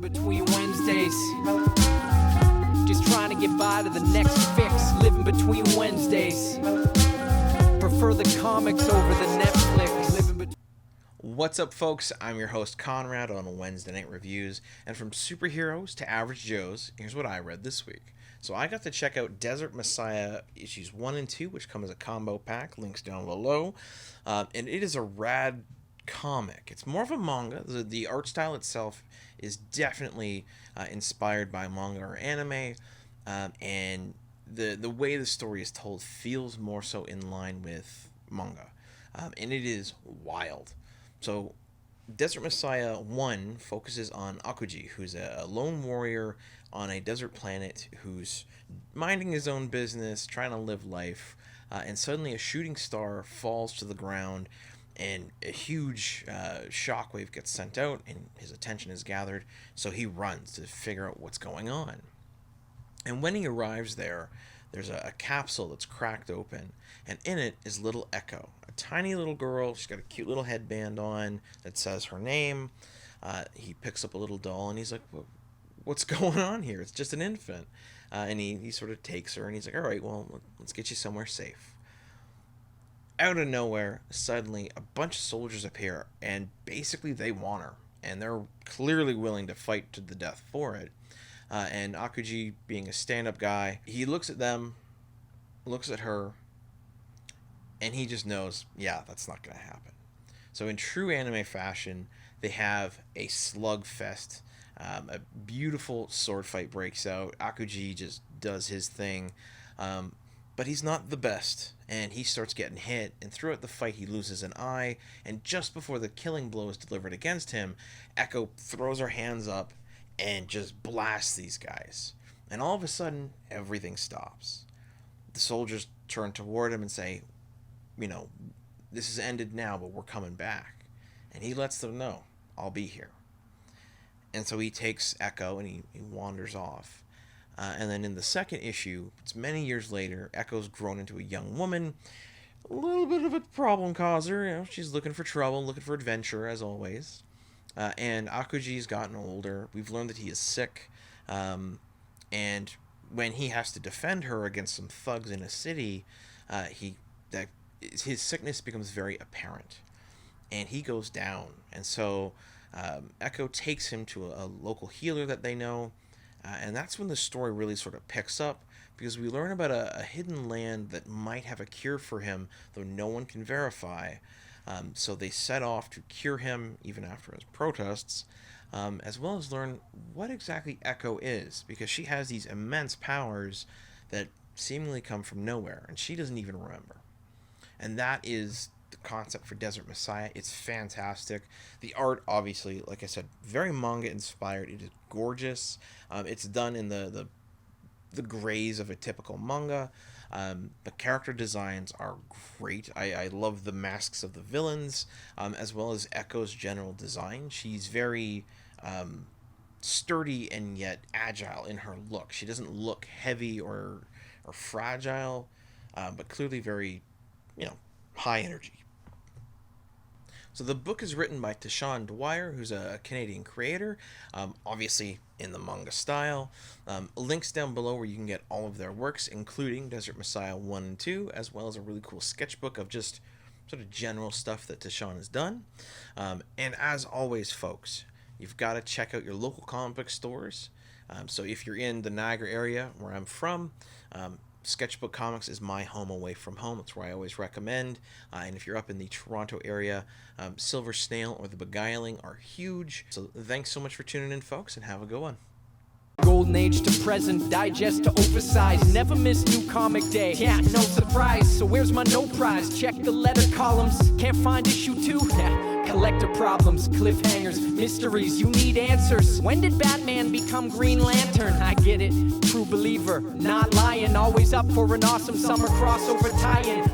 between Wednesdays. Just trying to get by to the next fix. Living between Wednesdays. Prefer the comics over the Netflix. What's up, folks? I'm your host, Konrad, on Wednesday Night Reviews. And from superheroes to average Joes, here's what I read this week. So I got to check out Desert Messiah issues 1 and 2, which come as a combo pack. Links down below. And it is a rad comic. It's more of a manga. The art style itself is definitely inspired by manga or anime. And the way the story is told feels more so in line with manga. And it is wild. So Desert Messiah 1 focuses on Akuji, who's a lone warrior on a desert planet who's minding his own business, trying to live life, and suddenly a shooting star falls to the ground, and a huge shockwave gets sent out, and his attention is gathered, so he runs to figure out what's going on. And when he arrives there, there's a capsule that's cracked open, and in it is little Ecko, a tiny little girl. She's got a cute little headband on that says her name. He picks up a little doll, and he's like, what's going on here? It's just an infant. And he sort of takes her, and he's like, all right, well, let's get you somewhere safe. Out of nowhere, suddenly, a bunch of soldiers appear, and basically they want her, and they're clearly willing to fight to the death for it. And Akuji, being a stand-up guy, he looks at them, looks at her, and he just knows, yeah, that's not going to happen. So in true anime fashion, they have a slugfest. A beautiful sword fight breaks out. Akuji just does his thing, but he's not the best, and he starts getting hit, and throughout the fight he loses an eye, and just before the killing blow is delivered against him, Ecko throws her hands up and just blasts these guys. And all of a sudden, everything stops. The soldiers turn toward him and say, you know, this is ended now, but we're coming back. And he lets them know, I'll be here. And so he takes Ecko and he wanders off. And then in the second issue, it's many years later, Ecko's grown into a young woman, a little bit of a problem causer. You know, she's looking for trouble, looking for adventure, as always. And Akuji's gotten older. We've learned that he is sick. And when he has to defend her against some thugs in a city, his sickness becomes very apparent. And he goes down. And so Ecko takes him to a local healer that they know. And that's when the story really sort of picks up, because we learn about a hidden land that might have a cure for him, though no one can verify. So they set off to cure him, even after his protests, as well as learn what exactly Ecko is, because she has these immense powers that seemingly come from nowhere, and she doesn't even remember. And that is the concept for Desert Messiah. It's fantastic. The art, obviously, like I said, very manga inspired. It is gorgeous. It's done in the grays of a typical manga. The character designs are great. I love the masks of the villains, as well as Ecko's general design. She's very sturdy and yet agile in her look. She doesn't look heavy or fragile, but clearly very, high energy. So the book is written by Dwyer, who's a Canadian creator, obviously in the manga style. Links down below where you can get all of their works, including Desert Messiah 1 and 2, as well as a really cool sketchbook of just sort of general stuff that Tashawn has done. And as always, folks, you've got to check out your local comic book stores. So if you're in the Niagara area, where I'm from, Sketchbook Comics is my home away from home. That's where I always recommend. And if you're up in the Toronto area, Silver Snail or The Beguiling are huge. So thanks so much for tuning in, folks, and have a good one. Golden age to present, digest to oversize. Never miss new comic day, yeah, no surprise. So where's my no prize? Check the letter columns. Can't find issue 2? Collector problems, cliffhangers, mysteries, you need answers. When did Batman become Green Lantern? I get it, true believer, not lying. Always up for an awesome summer crossover tie-in.